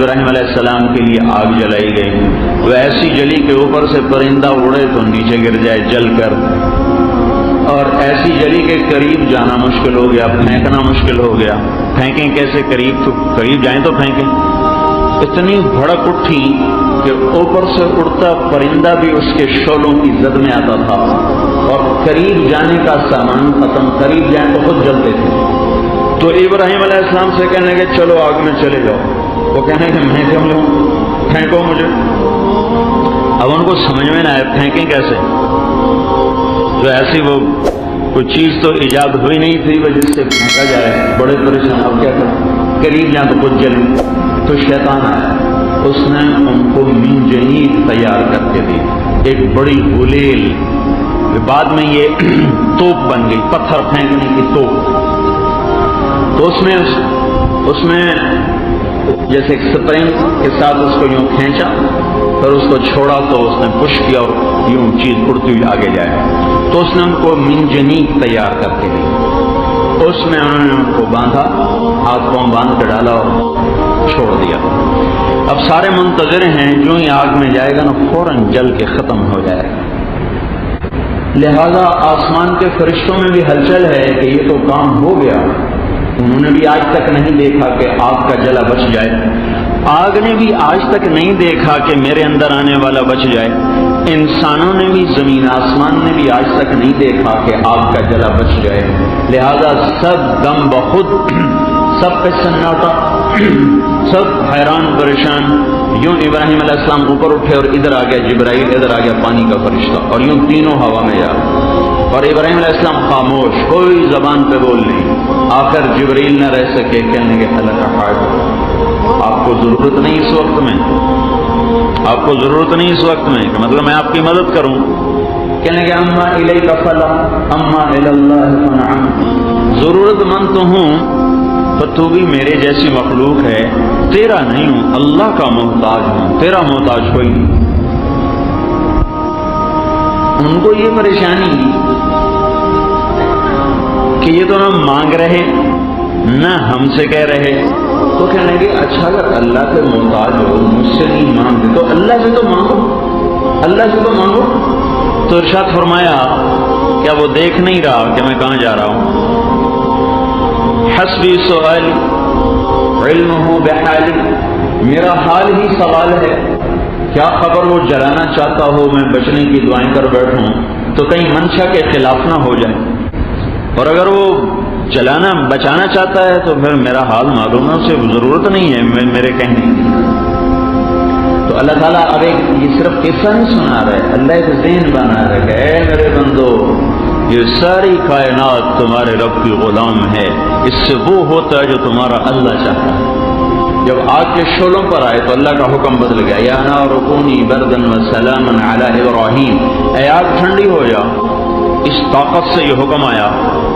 ابراہیم علیہ السلام کے لیے آگ جلائی گئی، وہ ایسی جلی کہ اوپر سے پرندہ اڑے تو نیچے گر جائے جل کر، اور ایسی جلی کے قریب جانا مشکل ہو گیا، پھینکنا مشکل ہو گیا، پھینکیں کیسے؟ قریب جائیں تو پھینکیں۔ اتنی بھڑک اٹھی کہ اوپر سے اڑتا پرندہ بھی اس کے شعلوں کی زد میں آتا تھا، اور قریب جانے کا سامان ختم، قریب جائیں تو خود جلتے تھے۔ تو ابراہیم علیہ السلام سے کہنے کہ چلو آگ میں چلے جاؤ، وہ کہنے کہ میں کیوں لوں، پھینکو مجھے۔ اب ان کو سمجھ میں نہ آئے پھینکیں کیسے، تو ایسی وہ کوئی چیز تو ایجاد ہوئی نہیں تھی وہ جس سے پھینکا جائے، بڑے پریشان، اب کیا کریں، قریب جائیں تو خود جلیں۔ تو شیطان آیا، اس نے ان کو منجنیق تیار کر کے دی، ایک بڑی غلیل، بعد میں یہ توپ بن گئی، پتھر پھینکنے کی توپ۔ تو اس میں جیسے ایک سپرنگ کے ساتھ اس کو یوں کھینچا، پھر اس کو چھوڑا تو اس نے پش کیا اور یوں چیز اڑتی ہوئی آگے جائے۔ تو اس نے ان کو منجنیق تیار کر کے دی، اس میں انہوں نے ان کو باندھا، ہاتھ پاؤں باندھ کے ڈالا اور چھوڑ دیا۔ اب سارے منتظر ہیں، جو ہی آگ میں جائے گا نا فوراً جل کے ختم ہو جائے گا۔ لہذا آسمان کے فرشتوں میں بھی ہلچل ہے کہ یہ تو کام ہو گیا، انہوں نے بھی آج تک نہیں دیکھا کہ آگ کا جلا بچ جائے، آگ نے بھی آج تک نہیں دیکھا کہ میرے اندر آنے والا بچ جائے، انسانوں نے بھی، زمین آسمان نے بھی آج تک نہیں دیکھا کہ آگ کا جلا بچ جائے۔ لہذا سب دم بخود، سب پہ سناٹا، سب حیران پریشان۔ یوں ابراہیم علیہ السلام اوپر اٹھے اور ادھر آ گیا جبرائیل، ادھر آ گیا پانی کا فرشتہ، اور یوں تینوں ہوا میں جا، اور ابراہیم علیہ السلام خاموش، کوئی زبان پہ بول نہیں۔ آخر جبرائیل نہ رہ سکے، کہنے کے اللہ کا خواہش، آپ کو ضرورت نہیں اس وقت میں، آپ کو ضرورت نہیں اس وقت میں، کہ مطلب میں آپ کی مدد کروں۔ کہنے کے اما الیک فلا اما الی اللہ فنعم، ضرورت مند تو ہوں تو تو بھی میرے جیسی مخلوق ہے، تیرا نہیں ہوں، اللہ کا محتاج ہوں، تیرا محتاج کوئی نہیں۔ ان کو یہ پریشانی کہ یہ تو نہ مانگ رہے نہ ہم سے کہہ رہے، تو کہنے لگے اچھا اگر اللہ کے محتاج ہو، مجھ سے نہیں مانگتے تو اللہ سے تو مانگو، اللہ سے تو مانگو۔ تو ارشاد فرمایا کیا وہ دیکھ نہیں رہا کہ میں کہاں جا رہا ہوں؟ حسبی سؤال علمہ بحالی، میرا حال ہی سوال ہے، کیا خبر وہ جلانا چاہتا ہو، میں بچنے کی دعائیں کر بیٹھوں تو کہیں منشا کے خلاف نہ ہو جائے، اور اگر وہ جلانا بچانا چاہتا ہے تو پھر میرا حال معلوم ہے، اسے ضرورت نہیں ہے میرے کہنے کی۔ تو اللہ تعالیٰ اب ایک یہ صرف قصہ نہیں سنا رہا ہے، اللہ ایک ذہن بنا رہا ہے کہ اے میرے بندو، یہ ساری کائنات تمہارے رب کی غلام ہے، اس سے وہ ہوتا ہے جو تمہارا اللہ چاہتا ہے۔ جب آگ کے شعلوں پر آئے تو اللہ کا حکم بدل گیا، یا نار کونی بردن وسلاما علی ابراہیم، اے آگ ٹھنڈی ہو جا۔ اس طاقت سے یہ حکم آیا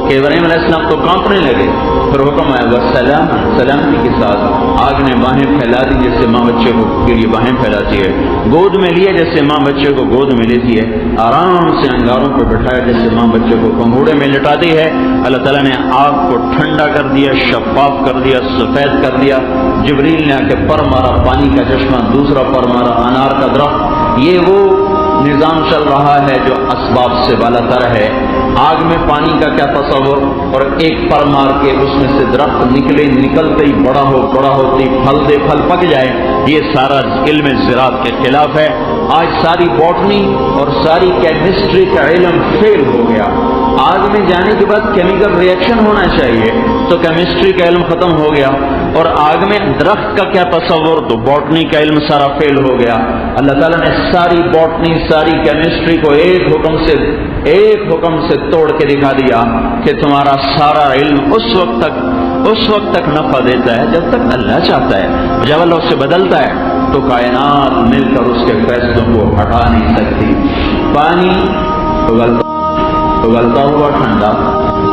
کہ ابراہیم علیہ السلام تو کانپنے لگے، پھر حکم آیا وسلام، سلامتی کے ساتھ آگ نے باہیں پھیلا دی جیسے ماں بچے کو کے لیے باہیں پھیلاتی ہے، گود میں لیا جیسے ماں بچے کو گود میں لیتی ہے، آرام سے انگاروں پہ بٹھایا جیسے ماں بچے کو پنگوڑے میں لٹاتی ہے۔ اللہ تعالیٰ نے آگ کو ٹھنڈا کر دیا، شفاف کر دیا، سفید کر دیا۔ جبریل نے آ کے پر مارا، پانی کا چشمہ، دوسرا پر مارا، انار کا درخت۔ یہ وہ نظام چل رہا ہے جو اسباب سے بالا تر ہے۔ آگ میں پانی کا کیا تصور، اور ایک پر مار کے اس میں سے درخت نکلے، نکلتے ہی بڑا ہوتی پھل دے، پھل پک جائے، یہ سارا علم زراعت کے خلاف ہے۔ آج ساری باٹنی اور ساری کیمسٹری کا علم فیل ہو گیا۔ آگ میں جانے کے بعد کیمیکل ریئیکشن ہونا چاہیے، تو کیمسٹری کا علم ختم ہو گیا، اور آگ میں درخت کا کیا تصور، تو باٹنی کا علم سارا فیل ہو گیا۔ اللہ تعالیٰ نے ساری باٹنی، ساری کیمسٹری کو ایک حکم سے توڑ کے دکھا دیا کہ تمہارا سارا علم اس وقت تک نفع دیتا ہے جب تک اللہ چاہتا ہے، جب اللہ اسے بدلتا ہے تو کائنات مل کر اس کے فیصلوں کو ہٹا نہیں سکتی۔ پانی اگلتا ہوا ٹھنڈا،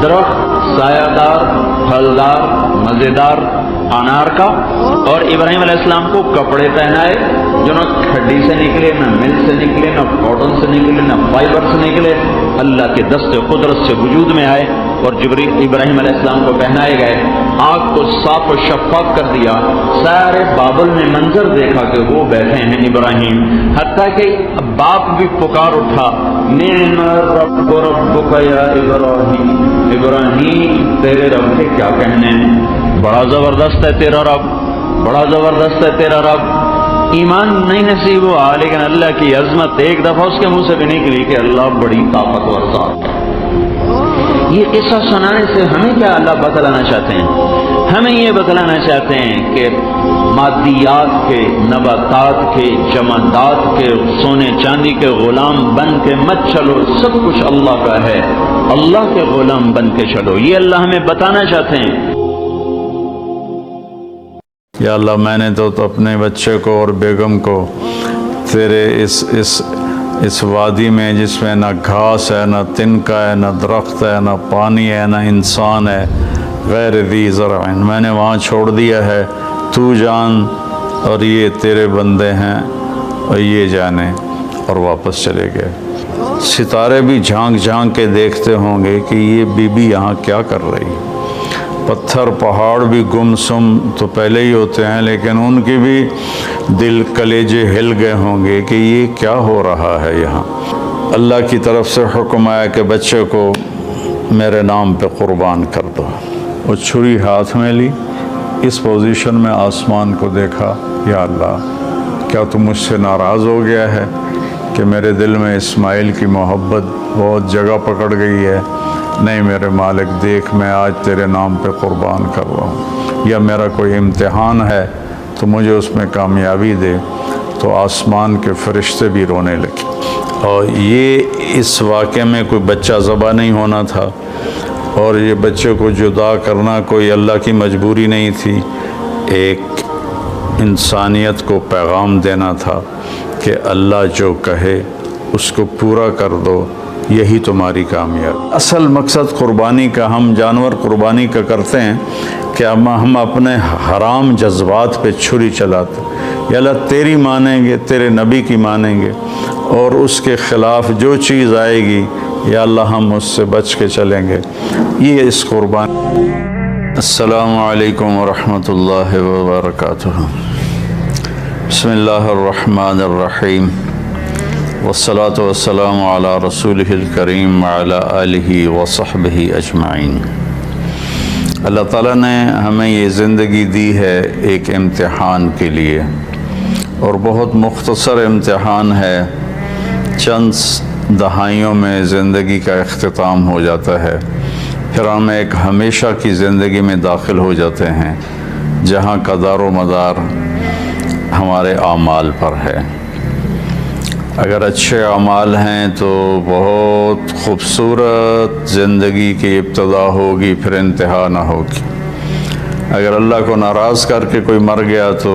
درخت سایہ دار، پھلدار، مزیدار انار کا، اور ابراہیم علیہ السلام کو کپڑے پہنائے جو نہ کھڈی سے نکلے، نہ مل سے نکلے، نہ کاٹن سے نکلے، نہ فائبر سے نکلے، اللہ کے دست قدرت سے وجود میں آئے۔ اور ابراہیم علیہ السلام کو پہنائے گئے، آگ کو صاف و شفاف کر دیا، سارے بابل نے منظر دیکھا کہ وہ بیٹھے ہیں ابراہیم، حتیٰ کہ باپ بھی پکار اٹھا، نعم رب ربک یا ابراہیم، ابراہیم تیرے رب کے کیا کہنے ہیں، بڑا زبردست ہے تیرا رب، بڑا زبردست ہے تیرا رب۔ ایمان نہیں نصیب ہوا، لیکن اللہ کی عظمت ایک دفعہ اس کے منہ سے بھی نکلی کہ اللہ بڑی طاقتور ذات ہے۔ یہ قصہ سنانے سے ہمیں کیا اللہ بتلانا چاہتے ہیں؟ ہمیں یہ بتلانا چاہتے ہیں کہ مادیات کے، نباتات کے، جمادات کے، سونے چاندی کے غلام بن کے مت چلو، سب کچھ اللہ کا ہے، اللہ کے غلام بن کے چلو، یہ اللہ ہمیں بتانا چاہتے ہیں۔ یا اللہ میں نے تو اپنے بچے کو اور بیگم کو تیرے اس وادی میں جس میں نہ گھاس ہے، نہ تنکا ہے، نہ درخت ہے، نہ پانی ہے، نہ انسان ہے، غیر ذی زرع، میں نے وہاں چھوڑ دیا ہے، تو جان اور یہ تیرے بندے ہیں اور یہ جانے، اور واپس چلے گئے۔ ستارے بھی جھانک جھانک کے دیکھتے ہوں گے کہ یہ بی بی یہاں کیا کر رہی، پتھر پہاڑ بھی گمسم تو پہلے ہی ہوتے ہیں، لیکن ان کی بھی دل کلیجے ہل گئے ہوں گے کہ یہ کیا ہو رہا ہے یہاں۔ اللہ کی طرف سے حکم آیا کہ بچے کو میرے نام پہ قربان کر دو۔ وہ چھری ہاتھ میں لی، اس پوزیشن میں آسمان کو دیکھا، یا اللہ کیا تو مجھ سے ناراض ہو گیا ہے کہ میرے دل میں اسماعیل کی محبت بہت جگہ پکڑ گئی ہے؟ نہیں میرے مالک، دیکھ میں آج تیرے نام پہ قربان کر رہا ہوں، یا میرا کوئی امتحان ہے تو مجھے اس میں کامیابی دے۔ تو آسمان کے فرشتے بھی رونے لگے۔ اور یہ اس واقعے میں کوئی بچہ ذبح نہیں ہونا تھا، اور یہ بچے کو جدا کرنا کوئی اللہ کی مجبوری نہیں تھی، ایک انسانیت کو پیغام دینا تھا کہ اللہ جو کہے اس کو پورا کر دو، یہی تمہاری کامیابی۔ اصل مقصد قربانی کا، ہم جانور قربانی کا کرتے ہیں کہ ہم اپنے حرام جذبات پہ چھری چلاتے، یا اللہ تیری مانیں گے، تیرے نبی کی مانیں گے، اور اس کے خلاف جو چیز آئے گی یا اللہ ہم اس سے بچ کے چلیں گے، یہ اس قربانی۔ السلام علیکم ورحمۃ اللہ وبرکاتہ۔ بسم اللہ الرحمن الرحیم، والصلاة والسلام علی رسولہ الکریم وعلی آلہ وصحبہ اجمعین۔ اللہ تعالیٰ نے ہمیں یہ زندگی دی ہے ایک امتحان کے لیے، اور بہت مختصر امتحان ہے، چند دہائیوں میں زندگی کا اختتام ہو جاتا ہے، پھر ہم ایک ہمیشہ کی زندگی میں داخل ہو جاتے ہیں جہاں کا دار و مدار ہمارے اعمال پر ہے۔ اگر اچھے اعمال ہیں تو بہت خوبصورت زندگی کی ابتدا ہوگی، پھر انتہا نہ ہوگی۔ اگر اللہ کو ناراض کر کے کوئی مر گیا تو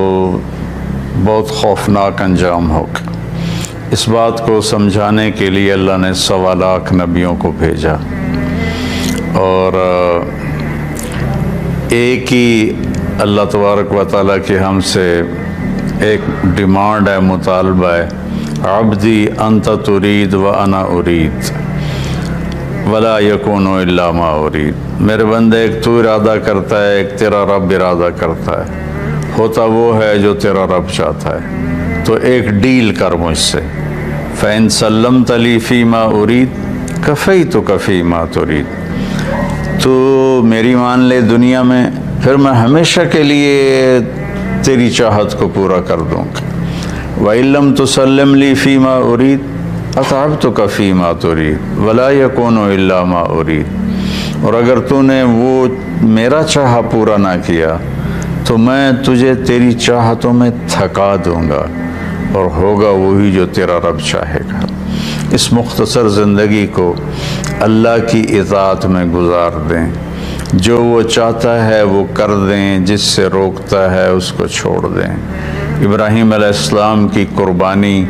بہت خوفناک انجام ہوگا۔ اس بات کو سمجھانے کے لیے اللہ نے 1.25 لاکھ نبیوں کو بھیجا، اور ایک ہی اللہ تبارک و تعالیٰ کی ہم سے ایک ڈیمانڈ ہے، مطالبہ ہے، عبدی انت ترید و انا ارید ولا یکون الا ما ارید۔ میرے بندے، ایک تو ارادہ کرتا ہے، ایک تیرا رب ارادہ کرتا ہے، ہوتا وہ ہے جو تیرا رب چاہتا ہے، تو ایک ڈیل کر مجھ سے، فَإِن سَلَّمْتَ لِي فِي مَا أُرِيدُ كَفَيْتُكَ فِي مَا تُرِيدُ۔ تو میری مان لے دنیا میں، پھر میں ہمیشہ کے لیے تیری چاہت کو پورا کر دوں گا۔ وَإِن لَمْ تُسَلِّمْ لِي فِي مَا أُرِيدُ أَتْعَبْتُكَ فِي مَا تُرِيدُ وَلَا يَكُونُ إِلَّا مَا أُرِيدُ۔ اور اگر تو نے وہ میرا چاہا پورا نہ کیا تو میں تجھے تیری چاہتوں میں تھکا دوں گا، اور ہوگا وہی جو تیرا رب چاہے گا۔ اس مختصر زندگی کو اللہ کی اطاعت میں گزار دیں، جو وہ چاہتا ہے وہ کر دیں، جس سے روکتا ہے اس کو چھوڑ دیں۔ ابراہیم علیہ السلام کی قربانی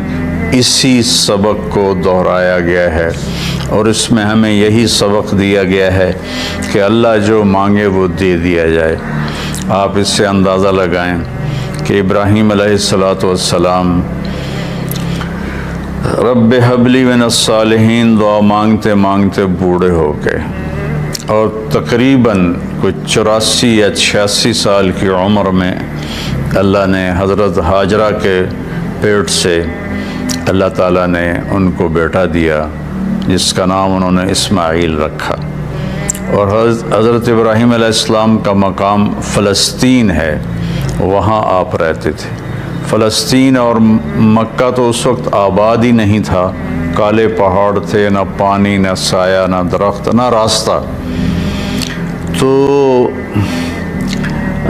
اسی سبق کو دہرایا گیا ہے، اور اس میں ہمیں یہی سبق دیا گیا ہے کہ اللہ جو مانگے وہ دے دیا جائے۔ آپ اس سے اندازہ لگائیں کہ ابراہیم علیہ السلام رب حب لی من الصالحین دعا مانگتے مانگتے بوڑھے ہو گئے، اور تقریباً کوئی 84 یا 86 سال کی عمر میں اللہ نے حضرت ہاجرہ کے پیٹ سے اللہ تعالیٰ نے ان کو بیٹا دیا جس کا نام انہوں نے اسماعیل رکھا۔ اور حضرت ابراہیم علیہ السلام کا مقام فلسطین ہے، وہاں آپ رہتے تھے۔ فلسطین اور مکہ تو اس وقت آباد ہی نہیں تھا، کالے پہاڑ تھے، نہ پانی، نہ سایہ، نہ درخت، نہ راستہ۔ تو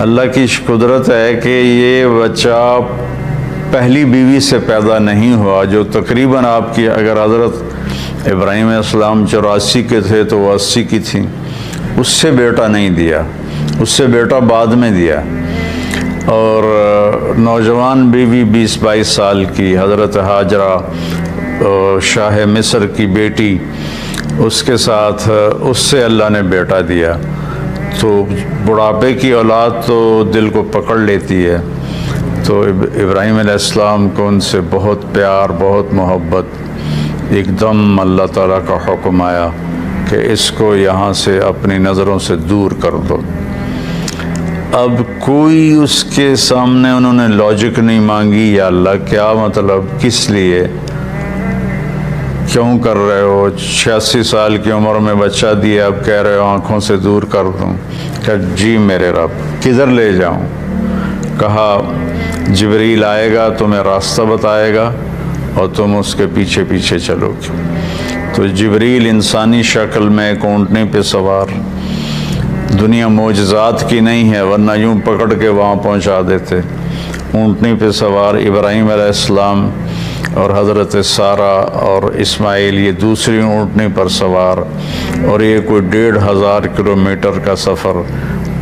اللہ کی قدرت ہے کہ یہ بچہ پہلی بیوی سے پیدا نہیں ہوا، جو تقریباً آپ کی اگر حضرت ابراہیم علیہ السلام 84 کے تھے تو وہ 80 کی تھیں، اس سے بیٹا نہیں دیا، اس سے بیٹا بعد میں دیا۔ اور نوجوان بیوی 20-22 سال کی حضرت ہاجرہ شاہ مصر کی بیٹی، اس کے ساتھ اس سے اللہ نے بیٹا دیا۔ تو بڑھاپے کی اولاد تو دل کو پکڑ لیتی ہے، تو ابراہیم علیہ السلام کو ان سے بہت پیار، بہت محبت۔ ایک دم اللہ تعالیٰ کا حکم آیا کہ اس کو یہاں سے اپنی نظروں سے دور کر دو۔ اب کوئی اس کے سامنے انہوں نے لاجک نہیں مانگی، یا اللہ کیا مطلب، کس لیے، کیوں کر رہے ہو؟ 86 سال کی عمر میں بچہ دیا، اب کہہ رہے ہو آنکھوں سے دور کر دوں؟ کہ جی میرے رب، کدھر لے جاؤں؟ کہا جبریل آئے گا، تمہیں راستہ بتائے گا اور تم اس کے پیچھے پیچھے چلو گے۔ تو جبریل انسانی شکل میں ایک اونٹنے پہ سوار، دنیا معجزات کی نہیں ہے ورنہ یوں پکڑ کے وہاں پہنچا دیتے، اونٹنی پہ سوار ابراہیم علیہ السلام اور حضرت سارہ اور اسماعیل یہ دوسری اونٹنی پر سوار، اور یہ کوئی 1500 کلومیٹر کا سفر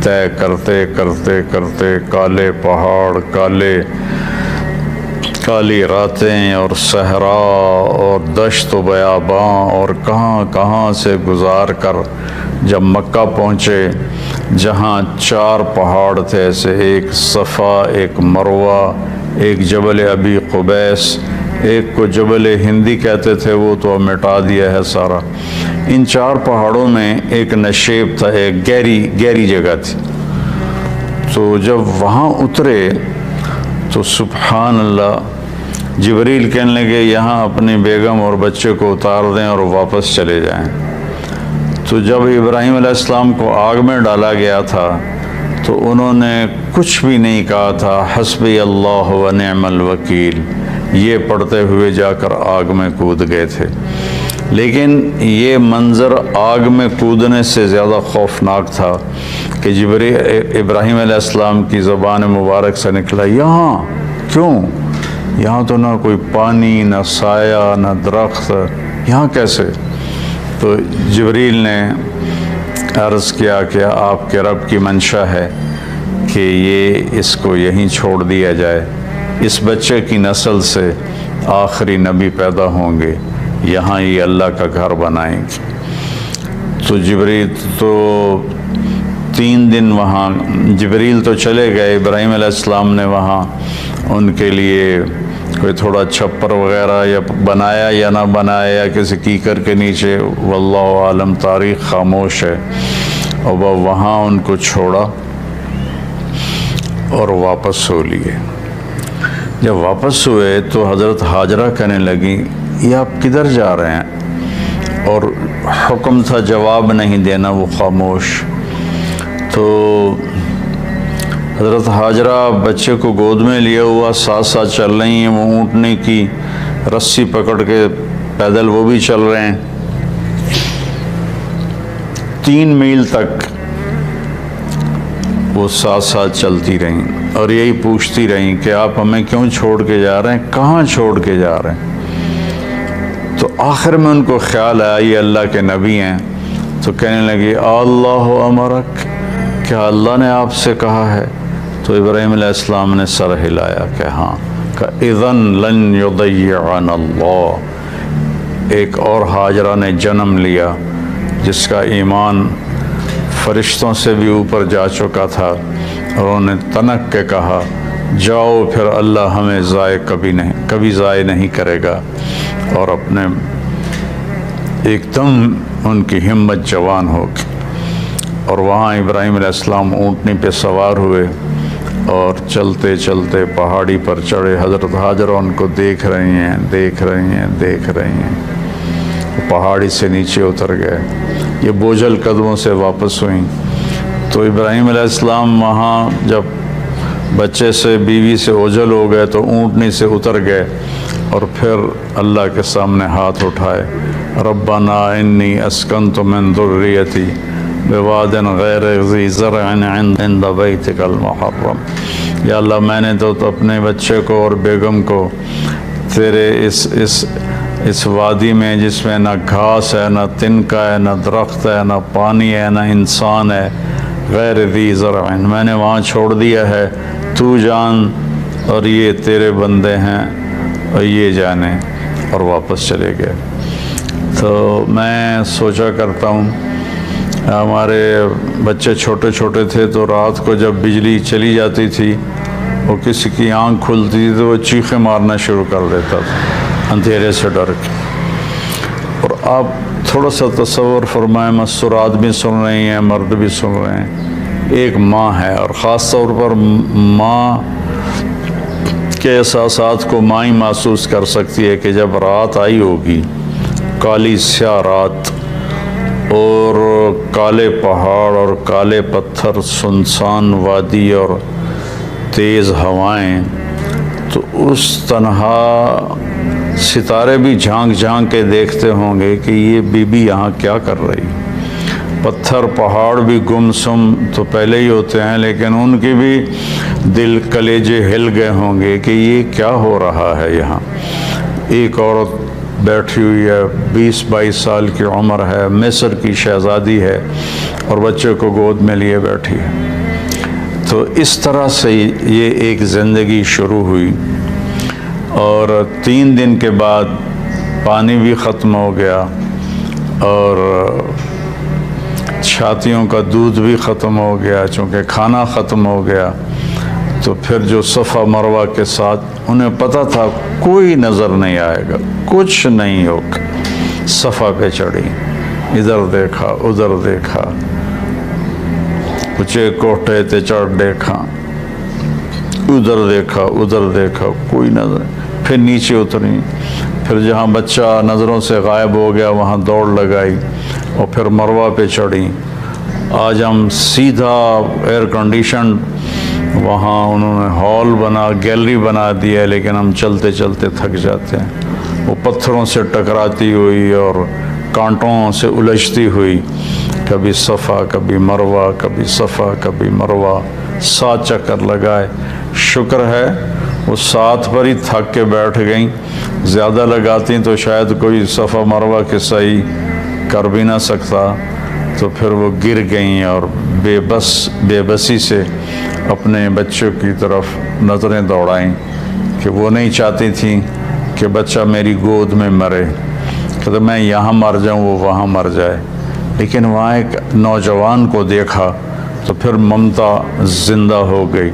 طے کرتے کرتے کرتے، کالے پہاڑ، کالی راتیں اور صحرا اور دشت و بیاباں اور کہاں کہاں سے گزار کر جب مکہ پہنچے، جہاں 4 پہاڑ تھے ایسے، ایک صفا، ایک مروہ، ایک جبل ابی قبیس، ایک کو جبل ہندی کہتے تھے، وہ تو مٹا دیا ہے سارا۔ ان 4 پہاڑوں میں ایک نشیب تھا، ایک گہری جگہ تھی۔ تو جب وہاں اترے تو سبحان اللہ، جبریل کہنے لگے یہاں اپنی بیگم اور بچے کو اتار دیں اور واپس چلے جائیں۔ تو جب ابراہیم علیہ السلام کو آگ میں ڈالا گیا تھا تو انہوں نے کچھ بھی نہیں کہا تھا، حسبی اللہ و نعم الوکیل، یہ پڑھتے ہوئے جا کر آگ میں کود گئے تھے۔ لیکن یہ منظر آگ میں کودنے سے زیادہ خوفناک تھا کہ ابراہیم علیہ السلام کی زبان مبارک سے نکلا، یہاں کیوں؟ یہاں تو نہ کوئی پانی، نہ سایہ، نہ درخت، یہاں کیسے؟ تو جبریل نے عرض کیا کہ آپ کے رب کی منشا ہے کہ یہ اس کو یہیں چھوڑ دیا جائے، اس بچے کی نسل سے آخری نبی پیدا ہوں گے، یہاں یہ اللہ کا گھر بنائیں گے۔ تو جبریل تو 3 دن وہاں، جبریل تو چلے گئے، ابراہیم علیہ السلام نے وہاں ان کے لیے کوئی تھوڑا چھپر وغیرہ یا بنایا یا نہ بنایا، یا کسی کیکر کے نیچے، واللہ عالم، تاریخ خاموش ہے۔ اور وہ وہاں ان کو چھوڑا اور واپس ہو لیے۔ جب واپس ہوئے تو حضرت ہاجرہ کہنے لگی یہ آپ کدھر جا رہے ہیں؟ اور حکم تھا جواب نہیں دینا، وہ خاموش۔ تو حضرت ہاجرہ بچے کو گود میں لیا ہوا ساتھ ساتھ چل رہی ہیں، وہ اونٹنے کی رسی پکڑ کے پیدل وہ بھی چل رہے ہیں۔ 3 میل تک وہ ساتھ ساتھ چلتی رہیں اور یہی پوچھتی رہیں کہ آپ ہمیں کیوں چھوڑ کے جا رہے ہیں، کہاں چھوڑ کے جا رہے ہیں؟ تو آخر میں ان کو خیال آیا یہ اللہ کے نبی ہیں، تو کہنے لگی اللہ امرک، کیا اللہ نے آپ سے کہا ہے؟ تو ابراہیم علیہ السلام نے سر ہلایا کہ ہاں، کہ اذن لن یضیعنا اللہ۔ ایک اور ہاجرہ نے جنم لیا جس کا ایمان فرشتوں سے بھی اوپر جا چکا تھا، اور انہوں نے تنک کے کہا جاؤ پھر، اللہ ہمیں کبھی ضائع نہیں کرے گا۔ اور اپنے ایک دم ان کی ہمت جوان ہو گئی۔ اور وہاں ابراہیم علیہ السلام اونٹنی پہ سوار ہوئے اور چلتے چلتے پہاڑی پر چڑھے۔ حضرت ہاجرہ ان کو دیکھ رہی ہیں، دیکھ رہی ہیں، دیکھ رہی ہیں، پہاڑی سے نیچے اتر گئے۔ یہ بوجھل قدموں سے واپس ہوئیں تو ابراہیم علیہ السلام وہاں جب بچے سے بیوی سے اوجھل ہو گئے تو اونٹنی سے اتر گئے اور پھر اللہ کے سامنے ہاتھ اٹھائے، ربنا انی اسکنت من ذریتی بواد غیر ذی زرع عند بیتک المحرم۔ یا اللہ میں نے تو اپنے بچے کو اور بیگم کو تیرے اس وادی میں جس میں نہ گھاس ہے، نہ تنکا ہے، نہ درخت ہے، نہ پانی ہے، نہ انسان ہے، غیر ذی زرع، میں نے وہاں چھوڑ دیا ہے، تو جان اور یہ تیرے بندے ہیں اور یہ جانے، اور واپس چلے گئے۔ تو میں سوچا کرتا ہوں، ہمارے بچے چھوٹے چھوٹے تھے تو رات کو جب بجلی چلی جاتی تھی اور کسی کی آنکھ کھلتی تھی تو وہ چیخیں مارنا شروع کر دیتا تھا اندھیرے سے ڈر کے۔ اور آپ تھوڑا سا تصور فرمائیں، مستور آدمی سن رہی ہیں، مرد بھی سن رہے ہیں، ایک ماں ہے، اور خاص طور پر ماں کے احساسات کو ماں ہی محسوس کر سکتی ہے کہ جب رات آئی ہوگی، کالی سیاہ رات اور کالے پہاڑ اور کالے پتھر، سنسان وادی اور تیز ہوائیں، تو اس تنہا ستارے بھی جھانک جھانک کے دیکھتے ہوں گے کہ یہ بی بی یہاں کیا کر رہی۔ پتھر پہاڑ بھی گمسم تو پہلے ہی ہوتے ہیں، لیکن ان کی بھی دل کلیجے ہل گئے ہوں گے کہ یہ کیا ہو رہا ہے یہاں۔ ایک عورت بیٹھی ہوئی ہے، 20-22 سال کی عمر ہے، مصر کی شہزادی ہے اور بچے کو گود میں لیے بیٹھی ہے۔ تو اس طرح سے یہ ایک زندگی شروع ہوئی، اور 3 دن کے بعد پانی بھی ختم ہو گیا اور چھاتیوں کا دودھ بھی ختم ہو گیا، چونکہ کھانا ختم ہو گیا۔ تو پھر جو صفا مروہ کے ساتھ انہیں پتہ تھا کوئی نظر نہیں آئے گا، کچھ نہیں ہوگا، صفا پہ چڑھی، ادھر دیکھا ادھر دیکھا، اونچے کوٹھے تے چڑھ دیکھا، ادھر دیکھا ادھر دیکھا، کوئی نظر۔ پھر نیچے اتری، پھر جہاں بچہ نظروں سے غائب ہو گیا وہاں دوڑ لگائی اور پھر مروہ پہ چڑھی۔ آج ہم سیدھا ایئر کنڈیشن وہاں انہوں نے ہال بنا، گیلری بنا دیا ہے، لیکن ہم چلتے چلتے تھک جاتے ہیں۔ وہ پتھروں سے ٹکراتی ہوئی اور کانٹوں سے الجھتی ہوئی، کبھی صفا کبھی مروہ، کبھی صفا کبھی مروہ، 7 چکر لگائے۔ شکر ہے وہ 7 پر ہی تھک کے بیٹھ گئیں، زیادہ لگاتی تو شاید کوئی صفا مروہ کے صحیح کر بھی نہ سکتا۔ تو پھر وہ گر گئیں اور بے بسی سے اپنے بچوں کی طرف نظریں دوڑائیں کہ وہ نہیں چاہتی تھیں کہ بچہ میری گود میں مرے، کہ میں یہاں مر جاؤں وہ وہاں مر جائے۔ لیکن وہاں ایک نوجوان کو دیکھا تو پھر ممتا زندہ ہو گئی،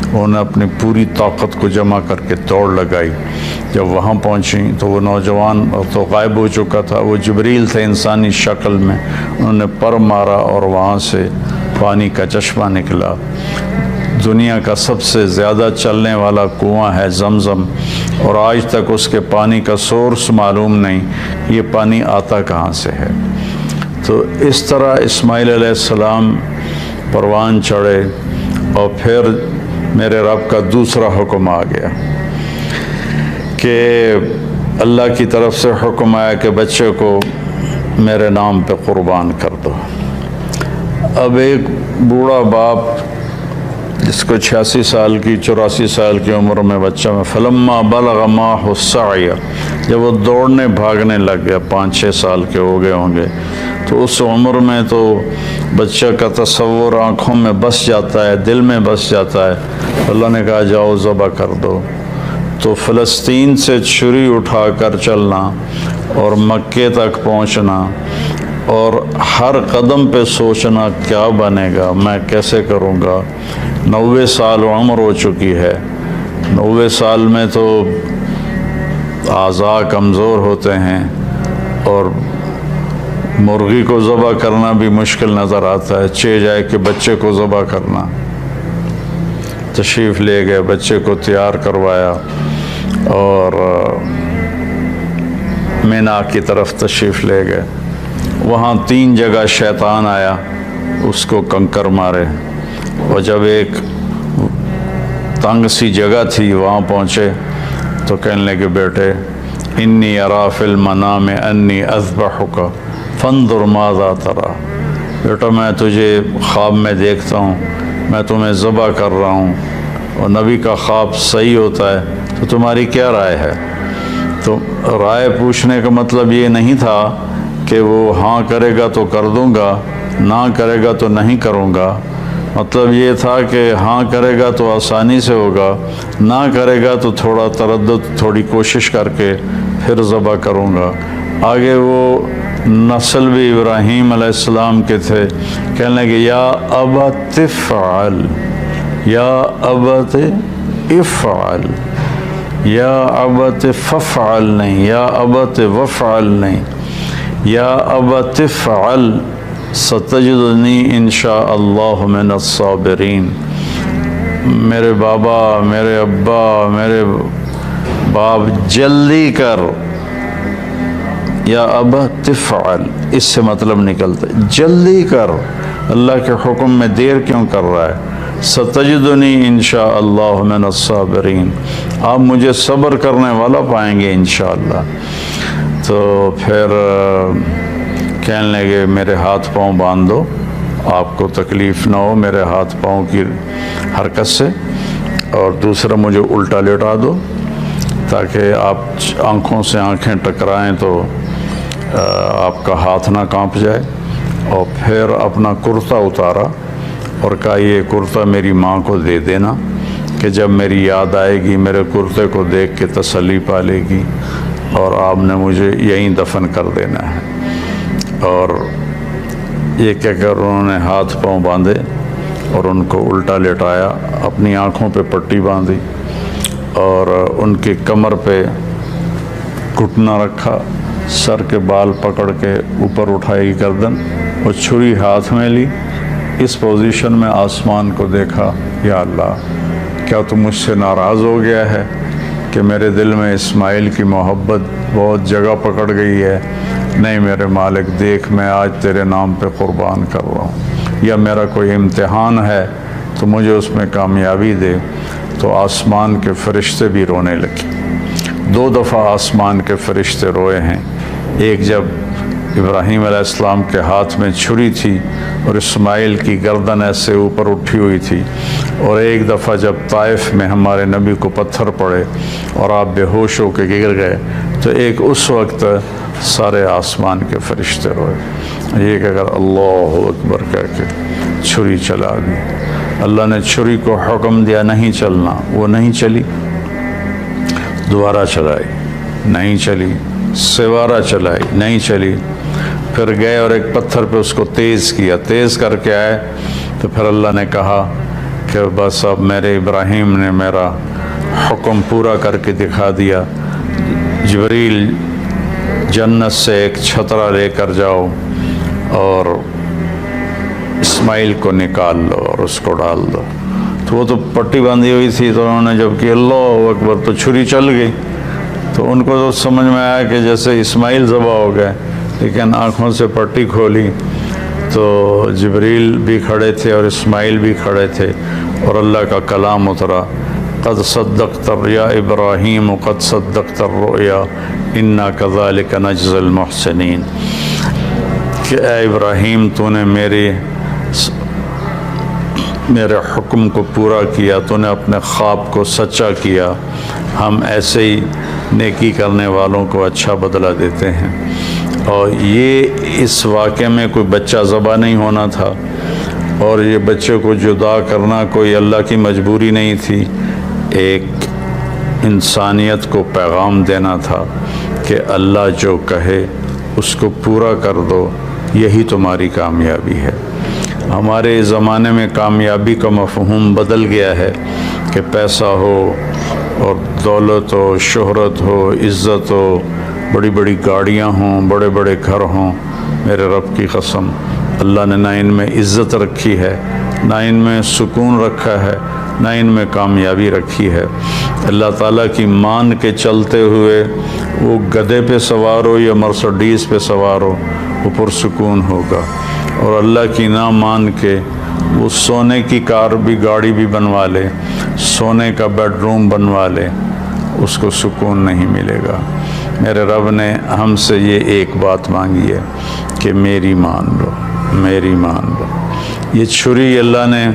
انہوں نے اپنی پوری طاقت کو جمع کر کے دوڑ لگائی۔ جب وہاں پہنچیں تو وہ نوجوان تو غائب ہو چکا تھا، وہ جبریل تھے انسانی شکل میں، انہوں نے پر مارا اور وہاں سے پانی کا چشمہ نکلا۔ دنیا کا سب سے زیادہ چلنے والا کنواں ہے زمزم، اور آج تک اس کے پانی کا سورس معلوم نہیں، یہ پانی آتا کہاں سے ہے۔ تو اس طرح اسماعیل علیہ السلام پروان چڑھے، اور پھر میرے رب کا دوسرا حکم آ گیا کہ اللہ کی طرف سے حکم آیا کہ بچے کو میرے نام پہ قربان کر دو۔ اب ایک بوڑھا باپ جس کو 86 سال کی 84 سال کی عمر میں بچہ میں، فلما بلغ معه السعی، جب وہ دوڑنے بھاگنے لگ گیا، 5-6 سال کے ہو گئے ہوں گے، تو اس عمر میں تو بچہ کا تصور آنکھوں میں بس جاتا ہے، دل میں بس جاتا ہے۔ اللہ نے کہا جاؤ ذبح کر دو۔ تو فلسطین سے چھری اٹھا کر چلنا اور مکے تک پہنچنا، اور ہر قدم پہ سوچنا کیا بنے گا، میں کیسے کروں گا۔ 90 سال عمر ہو چکی ہے، 90 سال میں تو اعضاء کمزور ہوتے ہیں اور مرغی کو ذبح کرنا بھی مشکل نظر آتا ہے، چہ جائے کہ بچے کو ذبح کرنا۔ تشریف لے گئے، بچے کو تیار کروایا اور مینا کی طرف تشریف لے گئے۔ وہاں 3 جگہ شیطان آیا، اس کو کنکر مارے، اور جب ایک تنگ سی جگہ تھی وہاں پہنچے تو کہنے لگے بیٹے انی ارا فی المنام انی اذبحک فانظر ماذا تری، بیٹا میں تجھے خواب میں دیکھتا ہوں، میں تمہیں ذبح کر رہا ہوں، اور نبی کا خواب صحیح ہوتا ہے تو تمہاری کیا رائے ہے؟ تو رائے پوچھنے کا مطلب یہ نہیں تھا کہ وہ ہاں کرے گا تو کر دوں گا، نہ کرے گا تو نہیں کروں گا، مطلب یہ تھا کہ ہاں کرے گا تو آسانی سے ہوگا، نہ کرے گا تو تھوڑا تردد، تھوڑی کوشش کر کے پھر ذبح کروں گا۔ آگے وہ نسل بھی ابراہیم علیہ السلام کے تھے، کہنے لگے یا ابت افعل، یا ابت افعل، یا ابت ففعل نہیں، یا ابت وفعل نہیں، یا ابت افعل ستجدنی انشاء اللہ من الصابرین۔ میرے بابا، میرے ابا، میرے باپ جلدی کر، یا ابا تفعل، اس سے مطلب نکلتا ہے جلدی کر، اللہ کے حکم میں دیر کیوں کر رہا ہے؟ ستجدنی انشاء اللہ من الصابرین، آپ مجھے صبر کرنے والا پائیں گے انشاءاللہ۔ تو پھر کہنے لگے میرے ہاتھ پاؤں باندھ دو، آپ کو تکلیف نہ ہو میرے ہاتھ پاؤں کی حرکت سے، اور دوسرا مجھے الٹا لٹا دو تاکہ آپ آنکھوں سے آنکھیں ٹکرائیں تو آپ کا ہاتھ نہ کانپ جائے۔ اور پھر اپنا کرتا اتارا اور کہا یہ کرتا میری ماں کو دے دینا کہ جب میری یاد آئے گی میرے کرتے کو دیکھ کے تسلی پا لے گی، اور آپ نے مجھے یہیں دفن کر دینا ہے۔ اور یہ کہہ کر انہوں نے ہاتھ پاؤں باندھے اور ان کو الٹا لٹایا، اپنی آنکھوں پہ پٹی باندھی اور ان کی کمر پہ گھٹنا رکھا، سر کے بال پکڑ کے اوپر اٹھائی گردن اور چھری ہاتھ میں لی، اس پوزیشن میں آسمان کو دیکھا، یا اللہ کیا تو مجھ سے ناراض ہو گیا ہے کہ میرے دل میں اسماعیل کی محبت بہت جگہ پکڑ گئی ہے؟ نہیں میرے مالک، دیکھ میں آج تیرے نام پہ قربان کر رہا ہوں، یا میرا کوئی امتحان ہے تو مجھے اس میں کامیابی دے۔ تو آسمان کے فرشتے بھی رونے لگے۔ 2 دفعہ آسمان کے فرشتے روئے ہیں، ایک جب ابراہیم علیہ السلام کے ہاتھ میں چھری تھی اور اسماعیل کی گردن ایسے اوپر اٹھی ہوئی تھی، اور ایک دفعہ جب طائف میں ہمارے نبی کو پتھر پڑے اور آپ بے ہوش ہو کے گر گئے، تو ایک اس وقت سارے آسمان کے فرشتے روئے۔ یہ کہ اگر اللہ اکبر کہہ کے چھری چلا دی، اللہ نے چھری کو حکم دیا نہیں چلنا، وہ نہیں چلی، دوبارہ چلائی نہیں چلی، سوارہ چلائی نہیں چلی، پھر گئے اور ایک پتھر پہ اس کو تیز کیا، تیز کر کے آئے تو پھر اللہ نے کہا کہ بس اب میرے ابراہیم نے میرا حکم پورا کر کے دکھا دیا، جبریل جنت سے ایک چھترا لے کر جاؤ اور اسماعیل کو نکال لو اور اس کو ڈال دو۔ تو وہ تو پٹی باندھی ہوئی تھی، تو انہوں نے جب کہ اللہ اکبر تو چھری چل گئی، تو ان کو تو سمجھ میں آیا کہ جیسے اسماعیل ذبح ہو گئے، لیکن آنکھوں سے پٹی کھولی تو جبریل بھی کھڑے تھے اور اسماعیل بھی کھڑے تھے، اور اللہ کا کلام اترا، قد صدقت یا ابراہیم قد صدقت الرؤیا انا کذالک نجزی المحسنین، کہ اے ابراہیم تو نے میرے حکم کو پورا کیا، تو نے اپنے خواب کو سچا کیا، ہم ایسے ہی نیکی کرنے والوں کو اچھا بدلہ دیتے ہیں۔ اور یہ اس واقعے میں کوئی بچہ ذبح نہیں ہونا تھا، اور یہ بچے کو جدا کرنا کوئی اللہ کی مجبوری نہیں تھی، ایک انسانیت کو پیغام دینا تھا کہ اللہ جو کہے اس کو پورا کر دو، یہی تمہاری کامیابی ہے۔ ہمارے زمانے میں کامیابی کا مفہوم بدل گیا ہے کہ پیسہ ہو اور دولت ہو، شہرت ہو، عزت ہو، بڑی بڑی گاڑیاں ہوں، بڑے بڑے گھر ہوں، میرے رب کی قسم اللہ نے نہ ان میں عزت رکھی ہے، نہ ان میں سکون رکھا ہے، نہ ان میں کامیابی رکھی ہے۔ اللہ تعالیٰ کی مان کے چلتے ہوئے وہ گدھے پہ سوار ہو یا مرسڈیز پہ سوار ہو، وہ پرسکون ہوگا، اور اللہ کی نہ مان کے وہ سونے کی کار بھی گاڑی بھی بنوا لے، سونے کا بیڈ روم بنوا لے، اس کو سکون نہیں ملے گا۔ میرے رب نے ہم سے یہ ایک بات مانگی ہے کہ میری مان لو، میری مان لو۔ یہ چھری اللہ نے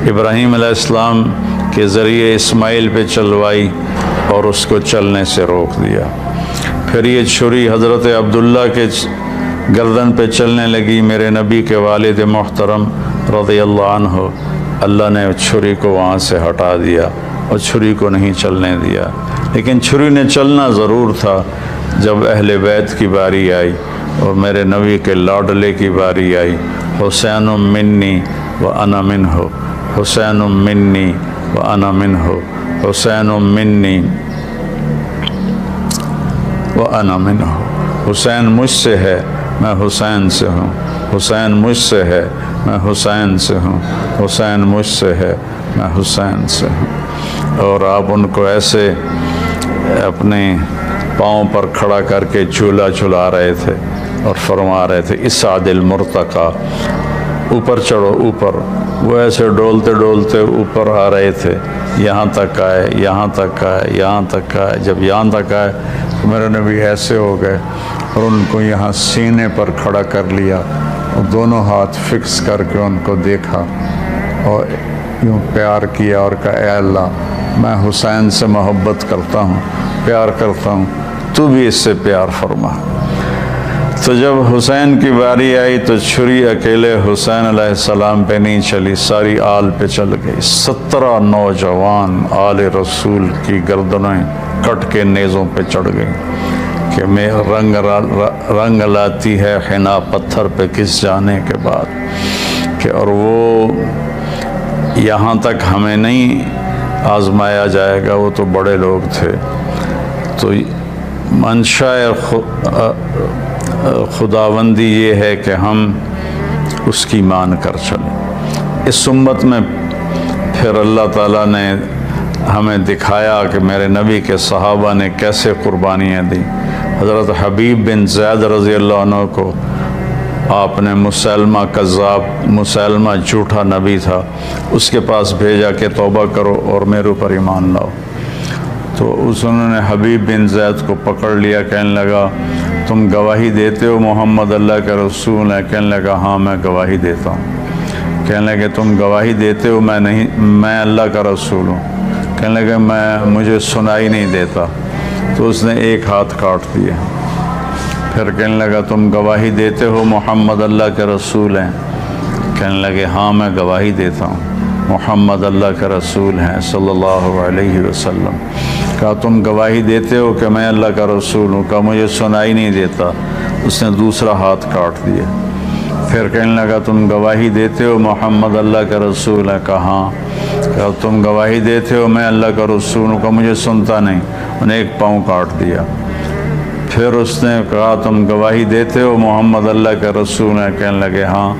ابراہیم علیہ السلام کے ذریعے اسماعیل پہ چلوائی اور اس کو چلنے سے روک دیا۔ پھر یہ چھری حضرت عبداللہ کے گردن پہ چلنے لگی، میرے نبی کے والد محترم رضی اللہ عنہ۔ اللہ نے چھری کو وہاں سے ہٹا دیا اور چھری کو نہیں چلنے دیا، لیکن چھری نے چلنا ضرور تھا جب اہل بیت کی باری آئی اور میرے نبی کے لاڈلے کی باری آئی۔ حسین منی و انا منہ، حسین منی و انا منہ، حسین منی و انا منہ۔ حسین مجھ سے ہے، میں حسین سے ہوں، حسین مجھ سے ہے، میں حسین سے ہوں، حسین مجھ سے ہے، میں حسین سے ہوں۔ اور آپ ان کو ایسے اپنے پاؤں پر کھڑا کر کے جھولا جھلا رہے تھے اور فرما رہے تھے اسعد المرتقی، اوپر چڑھو اوپر۔ وہ ایسے ڈولتے ڈولتے اوپر آ رہے تھے، یہاں تک آئے، یہاں تک آئے، یہاں تک آئے۔ جب یہاں تک آئے تو میرے نبی ایسے ہو گئے اور ان کو یہاں سینے پر کھڑا کر لیا اور دونوں ہاتھ فکس کر کے ان کو دیکھا اور یوں پیار کیا اور کہا اے اللہ میں حسین سے محبت کرتا ہوں، پیار کرتا ہوں، تو بھی اس سے پیار فرما۔ تو جب حسین کی باری آئی تو چھری اکیلے حسین علیہ السلام پہ نہیں چلی، ساری آل پہ چل گئی۔ 17 نوجوان آل رسول کی گردنیں کٹ کے نیزوں پہ چڑھ گئیں کہ میں رنگ لاتی ہے حنا پتھر پہ کس جانے کے بعد کہ اور وہ یہاں تک ہمیں نہیں آزمایا جائے گا، وہ تو بڑے لوگ تھے۔ تو منشاء خداوندی یہ ہے کہ ہم اس کی مان کر چلیں۔ اس امت میں پھر اللہ تعالیٰ نے ہمیں دکھایا کہ میرے نبی کے صحابہ نے کیسے قربانیاں دیں۔ حضرت حبیب بن زید رضی اللہ عنہ کو آپ نے مسلمہ کذاب، مسلمہ جھوٹا نبی تھا، اس کے پاس بھیجا کہ توبہ کرو اور میرے اوپر ایمان لاؤ۔ تو انہوں نے حبیب بن زید کو پکڑ لیا، کہنے لگا تم گواہی دیتے ہو محمد اللہ کا رسول ہے؟ کہنے لگا ہاں میں گواہی دیتا ہوں۔ کہنے لگے تم گواہی دیتے ہو میں اللہ کا رسول ہوں؟ کہنے لگے مجھے سنائی نہیں دیتا۔ تو اس نے ایک ہاتھ کاٹ دیا۔ پھر کہنے لگا تم گواہی دیتے ہو محمد اللہ کے رسول ہیں؟ کہنے لگے ہاں میں گواہی دیتا ہوں، محمد اللہ کے رسول ہیں صلی اللہ علیہ وسلم۔ کہا تم گواہی دیتے ہو کہ میں اللہ کا رسول ہوں؟ کہا مجھے سنائی نہیں دیتا۔ اس نے دوسرا ہاتھ کاٹ دیا۔ پھر کہنے لگا تم گواہی دیتے ہو محمد اللہ کا رسول ہے؟ کہا ہاں۔ کہا تم گواہی دیتے ہو میں اللہ کا رسول ہوں؟ کہا مجھے سنتا نہیں۔ انہوں نے ایک پاؤں کاٹ دیا۔ پھر اس نے کہا تم گواہی دیتے ہو محمد اللہ کا رسول ہے؟ کہنے لگے ہاں۔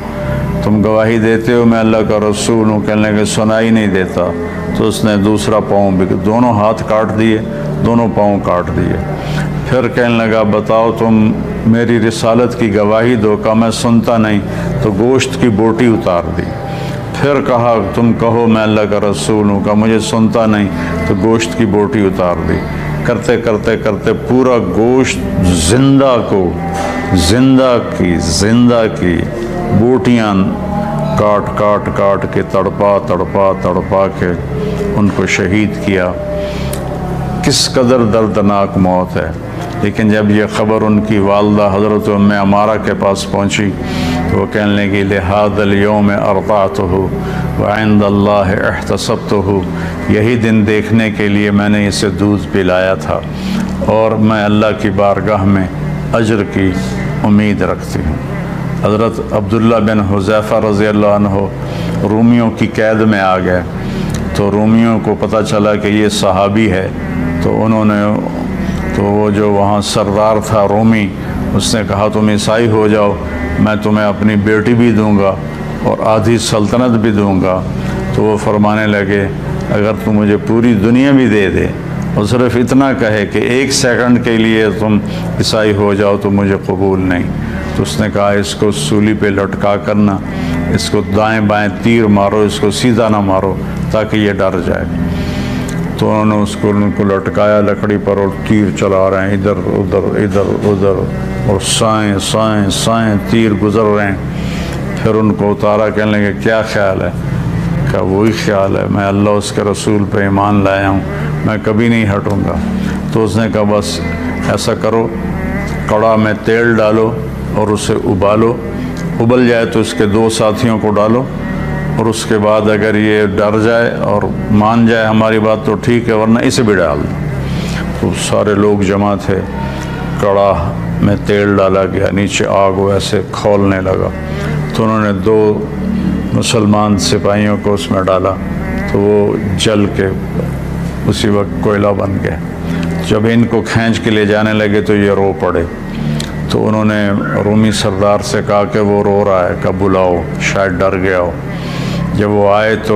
تم گواہی دیتے ہو میں اللہ کا رسول ہوں؟ کہنے لگے سنائی نہیں دیتا۔ تو اس نے دوسرا پاؤں بھی، دونوں ہاتھ کاٹ دیے، دونوں پاؤں کاٹ دیے۔ پھر کہنے لگا بتاؤ تم میری رسالت کی گواہی دو۔ کہا میں سنتا نہیں، تو گوشت کی بوٹی اتار دی۔ پھر کہا تم کہو میں اللہ کا رسول ہوں۔ کہا مجھے سنتا نہیں، تو گوشت کی بوٹی اتار دی۔ کرتے کرتے کرتے پورا گوشت زندہ کی بوٹیاں کاٹ کے تڑپا کے ان کو شہید کیا۔ کس قدر دردناک موت ہے۔ لیکن جب یہ خبر ان کی والدہ حضرت ام عمارہ کے پاس پہنچی تو وہ کہنے لگی لہذا اليوم ارضعتہ وعند اللہ احتسبتہ، یہی دن دیکھنے کے لیے میں نے اسے دودھ پلایا تھا اور میں اللہ کی بارگاہ میں اجر کی امید رکھتی ہوں۔ حضرت عبداللہ بن حذیفہ رضی اللہ عنہ رومیوں کی قید میں آ گئے، تو رومیوں کو پتہ چلا کہ یہ صحابی ہے، تو وہ جو وہاں سردار تھا رومی، اس نے کہا تم عیسائی ہو جاؤ، میں تمہیں اپنی بیٹی بھی دوں گا اور آدھی سلطنت بھی دوں گا۔ تو وہ فرمانے لگے اگر تم مجھے پوری دنیا بھی دے دے اور صرف اتنا کہے کہ 1 سیکنڈ کے لیے تم عیسائی ہو جاؤ تو مجھے قبول نہیں۔ تو اس نے کہا اس کو سولی پہ لٹکا کرنا، اس کو دائیں بائیں تیر مارو، اس کو سیدھا نہ مارو تاکہ یہ ڈر جائے۔ تو انہوں نے ان کو لٹکایا لکڑی پر اور تیر چلا رہے ہیں ادھر ادھر اور سائیں سائیں سائیں تیر گزر رہے ہیں۔ پھر ان کو اتارا، کہنے لگے کیا خیال ہے؟ کہا وہی خیال ہے، میں اللہ اس کے رسول پہ ایمان لایا ہوں، میں کبھی نہیں ہٹوں گا۔ تو اس نے کہا بس ایسا کرو، کڑا میں تیل ڈالو اور اسے ابالو، ابل جائے تو اس کے 2 ساتھیوں کو ڈالو، اور اس کے بعد اگر یہ ڈر جائے اور مان جائے ہماری بات تو ٹھیک ہے، ورنہ اسے بھی ڈال دو۔ تو سارے لوگ جمع تھے، کڑا میں تیل ڈالا گیا، نیچے آگ ویسے کھولنے لگا۔ تو انہوں نے 2 مسلمان سپاہیوں کو اس میں ڈالا تو وہ جل کے اسی وقت کوئلہ بن گئے۔ جب ان کو کھینچ کے لے جانے لگے تو یہ رو پڑے۔ تو انہوں نے رومی سردار سے کہا کہ وہ رو رہا ہے، کہ بلاؤ، شاید ڈر گیا ہو۔ جب وہ آئے تو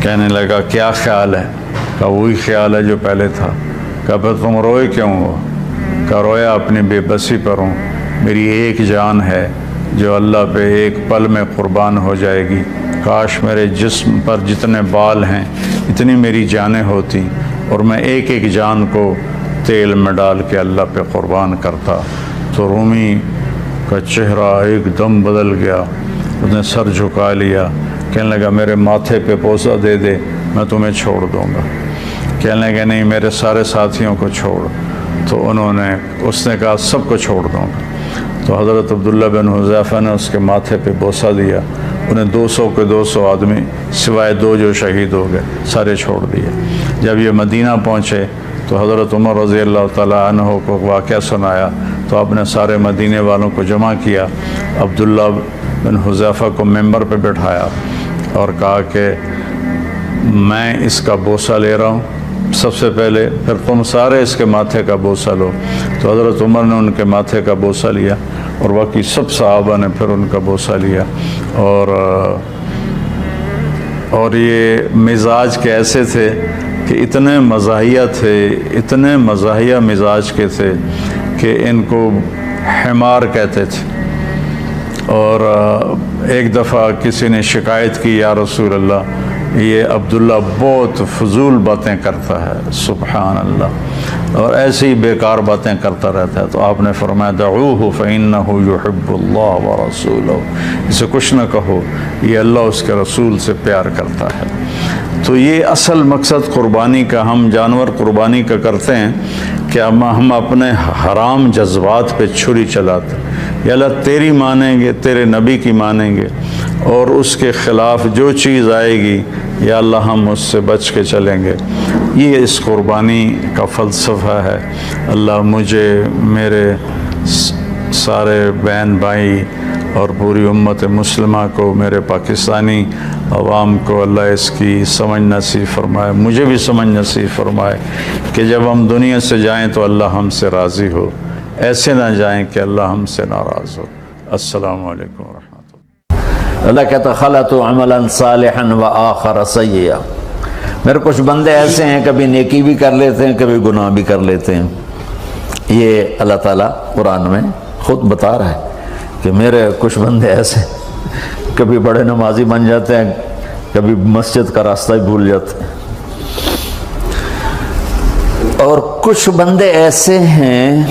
کہنے لگا کیا خیال ہے؟ کہا وہی خیال ہے جو پہلے تھا۔ کہا پھر تم روئے کیوں ہو؟ کہا رویا اپنی بے بسی پر ہوں، میری ایک جان ہے جو اللہ پہ ایک پل میں قربان ہو جائے گی، کاش میرے جسم پر جتنے بال ہیں اتنی میری جانیں ہوتی اور میں ایک ایک جان کو تیل میں ڈال کے اللہ پہ قربان کرتا۔ تو رومی کا چہرہ ایک دم بدل گیا، اس نے سر جھکا لیا، کہنے لگا میرے ماتھے پہ بوسہ دے دے، میں تمہیں چھوڑ دوں گا۔ کہنے لگا نہیں، میرے سارے ساتھیوں کو چھوڑ۔ تو اس نے کہا سب کو چھوڑ دوں گا۔ تو حضرت عبداللہ بن حذیفہ نے اس کے ماتھے پہ بوسہ دیا، انہیں 200 کے 200 آدمی سوائے 2 جو شہید ہو گئے سارے چھوڑ دیے۔ جب یہ مدینہ پہنچے تو حضرت عمر رضی اللہ تعالیٰ عنہ کو واقعہ سنایا تو آپ نے سارے مدینے والوں کو جمع کیا، عبداللہ بن حذیفہ کو ممبر پہ بٹھایا اور کہا کہ میں اس کا بوسہ لے رہا ہوں سب سے پہلے، پھر تم سارے اس کے ماتھے کا بوسہ لو۔ تو حضرت عمر نے ان کے ماتھے کا بوسہ لیا اور باقی سب صحابہ نے پھر ان کا بوسہ لیا۔ اور یہ مزاج کے ایسے تھے کہ اتنے مزاحیہ تھے، اتنے مزاحیہ مزاج کے تھے کہ ان کو حمار کہتے تھے۔ اور ایک دفعہ کسی نے شکایت کی یا رسول اللہ یہ عبداللہ بہت فضول باتیں کرتا ہے، سبحان اللہ، اور ایسی ہی بیکار باتیں کرتا رہتا ہے۔ تو آپ نے فرمایا دعوہ فإنہ یحب اللہ ورسولہ، اسے کچھ نہ کہو، یہ اللہ اس کے رسول سے پیار کرتا ہے۔ تو یہ اصل مقصد قربانی کا، ہم جانور قربانی کا کرتے ہیں کہ ہم اپنے حرام جذبات پہ چھری چلاتے ہیں، یا اللہ تیری مانیں گے، تیرے نبی کی مانیں گے، اور اس کے خلاف جو چیز آئے گی یا اللہ ہم اس سے بچ کے چلیں گے۔ یہ اس قربانی کا فلسفہ ہے۔ اللہ مجھے، میرے سارے بہن بھائی اور پوری امت مسلمہ کو، میرے پاکستانی عوام کو اللہ اس کی سمجھ نصیب فرمائے، مجھے بھی سمجھ نصیب فرمائے کہ جب ہم دنیا سے جائیں تو اللہ ہم سے راضی ہو، ایسے نہ جائیں کہ اللہ ہم سے ناراض ہو۔ السلام علیکم ورحمۃ اللہ۔ اللہ کہتا خلط عملا صالحا وآخر سیئا، میرے کچھ بندے ایسے ہیں کبھی نیکی بھی کر لیتے ہیں، کبھی گناہ بھی کر لیتے ہیں۔ یہ اللہ تعالیٰ قرآن میں خود بتا رہا ہے کہ میرے کچھ بندے ایسے کبھی بڑے نمازی بن جاتے ہیں، کبھی مسجد کا راستہ ہی بھول جاتے ہیں، اور کچھ بندے ایسے ہیں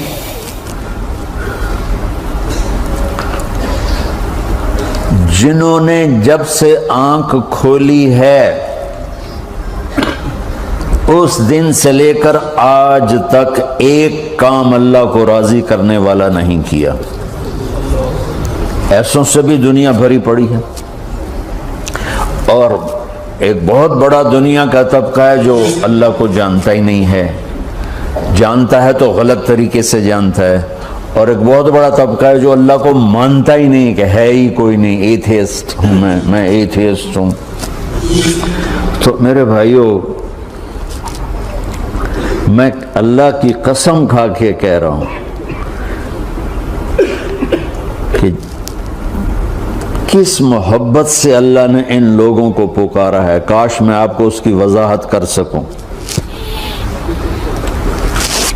جنہوں نے جب سے آنکھ کھولی ہے اس دن سے لے کر آج تک ایک کام اللہ کو راضی کرنے والا نہیں کیا۔ ایسوں سے بھی دنیا بھری پڑی ہے، اور ایک بہت بڑا دنیا کا طبقہ ہے جو اللہ کو جانتا ہی نہیں ہے، جانتا ہے تو غلط طریقے سے جانتا ہے، اور ایک بہت بڑا طبقہ ہے جو اللہ کو مانتا ہی نہیں، کہ ہے ہی کوئی نہیں، ایتھیسٹ ہوں میں ایتھیسٹ ہوں۔ تو میرے بھائیوں، میں اللہ کی قسم کھا کے کہہ رہا ہوں کہ کس محبت سے اللہ نے ان لوگوں کو پکارا ہے، کاش میں آپ کو اس کی وضاحت کر سکوں۔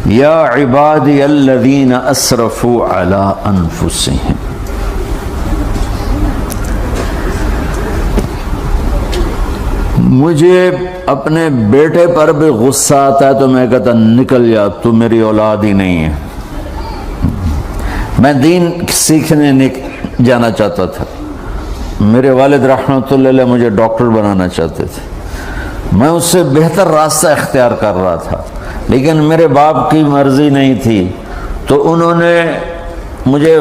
یا عبادی الذین اسرفوا علی انفسہم، مجھے اپنے بیٹے پر بھی غصہ آتا ہے تو میں کہتا نکل جا، تو میری اولاد ہی نہیں ہے۔ میں دین سیکھنے جانا چاہتا تھا، میرے والد رحمۃ اللہ علیہ مجھے ڈاکٹر بنانا چاہتے تھے، میں اس سے بہتر راستہ اختیار کر رہا تھا، لیکن میرے باپ کی مرضی نہیں تھی، تو انہوں نے مجھے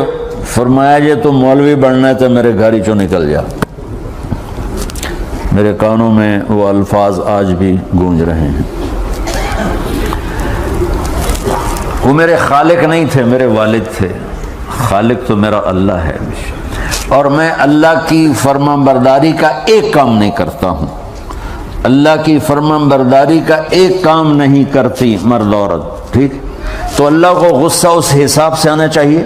فرمایا جی تو مولوی بننا ہے تو میرے گھر ہی چوں نکل جا۔ میرے کانوں میں وہ الفاظ آج بھی گونج رہے ہیں۔ وہ میرے خالق نہیں تھے، میرے والد تھے، خالق تو میرا اللہ ہے، اور میں اللہ کی فرمان برداری کا ایک کام نہیں کرتا ہوں، اللہ کی فرمان برداری کا ایک کام نہیں کرتی مرد عورت، ٹھیک؟ تو اللہ کو غصہ اس حساب سے آنا چاہیے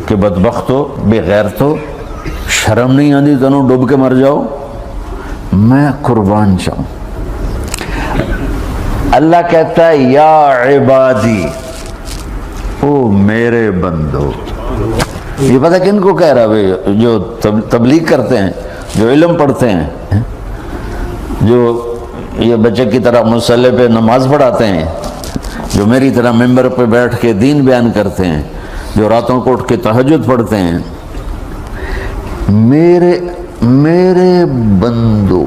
کہ بدبخت ہو، بے غیرت ہو، شرم نہیں آتی تنوں ڈوب کے مر جاؤ، میں قربان جاؤں۔ اللہ کہتا ہے یا عبادی، او میرے بندو۔ یہ پتہ کن کو کہہ رہا ہے؟ جو تبلیغ کرتے ہیں، جو علم پڑھتے ہیں، جو یہ بچے کی طرح مصلی پہ نماز پڑھاتے ہیں، جو میری طرح ممبر پہ بیٹھ کے دین بیان کرتے ہیں، جو راتوں کو اٹھ کے تہجد پڑھتے ہیں۔ میرے بندو،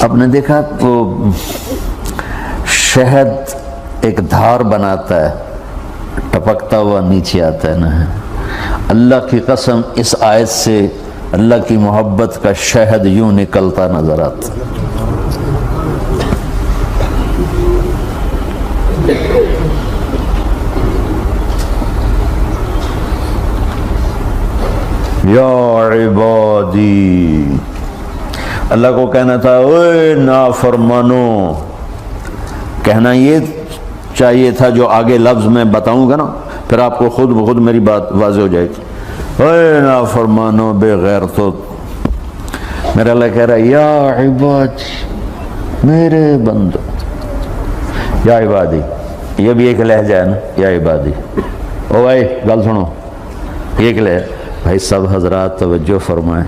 آپ نے دیکھا وہ شہد ایک دھار بناتا ہے، ٹپکتا ہوا نیچے آتا ہے نا۔ اللہ کی قسم اس آیت سے اللہ کی محبت کا شہد یوں نکلتا نظر آتا۔ یا عبادی، اللہ کو کہنا تھا اوے نافرمانو، کہنا یہ چاہیے تھا جو آگے لفظ میں بتاؤں گا نا، پھر آپ کو خود بخود میری بات واضح ہو جائے گی۔ اوے نافرمانو، بے غیرتو، میرا اللہ کہہ رہا ہے یا عبادی، میرے بندو، یا عبادی، یہ بھی ایک لہجہ ہے نا، یا عبادی۔ او بھائی گل سنو، ایک لہجہ، بھائی سب حضرات توجہ فرمائیں،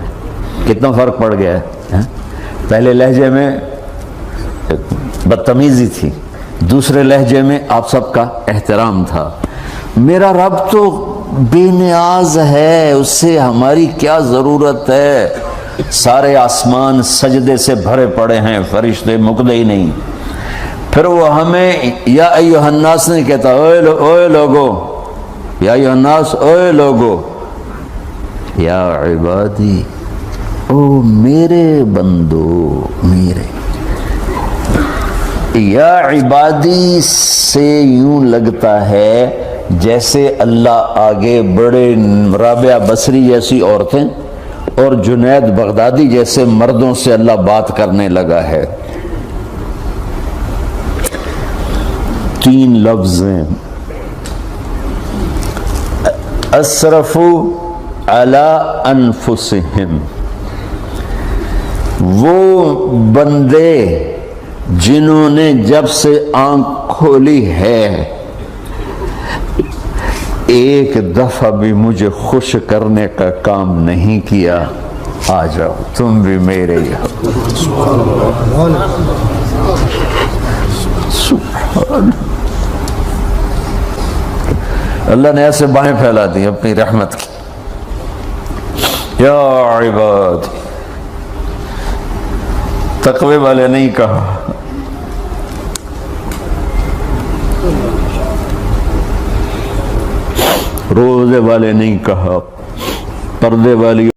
کتنا فرق پڑ گیا ہے۔ پہلے لہجے میں بدتمیزی تھی، دوسرے لہجے میں آپ سب کا احترام تھا۔ میرا رب تو بے نیاز ہے، اس سے ہماری کیا ضرورت ہے، سارے آسمان سجدے سے بھرے پڑے ہیں، فرشتے مکدے ہی نہیں۔ پھر وہ ہمیں یا ایھا الناس نہیں کہتا، اوے لوگو، یا ایھا الناس، اوے لوگو، یا عبادی، او میرے بندو، میرے۔ یا عبادی سے یوں لگتا ہے جیسے اللہ آگے بڑے رابعہ بصری جیسی عورتیں اور جنید بغدادی جیسے مردوں سے اللہ بات کرنے لگا ہے۔ تین لفظ ہیں، اسرفوا علی انفسہم، وہ بندے جنہوں نے جب سے آنکھ کھولی ہے ایک دفعہ بھی مجھے خوش کرنے کا کام نہیں کیا، آ جاؤ تم بھی میرے ہی ہو۔ سبحان اللہ نے ایسے بائیں پھیلا دی اپنی رحمت کی۔ یا عباد، تقوی والے نہیں کہا، روزے والے نہیں کہا، پردے والی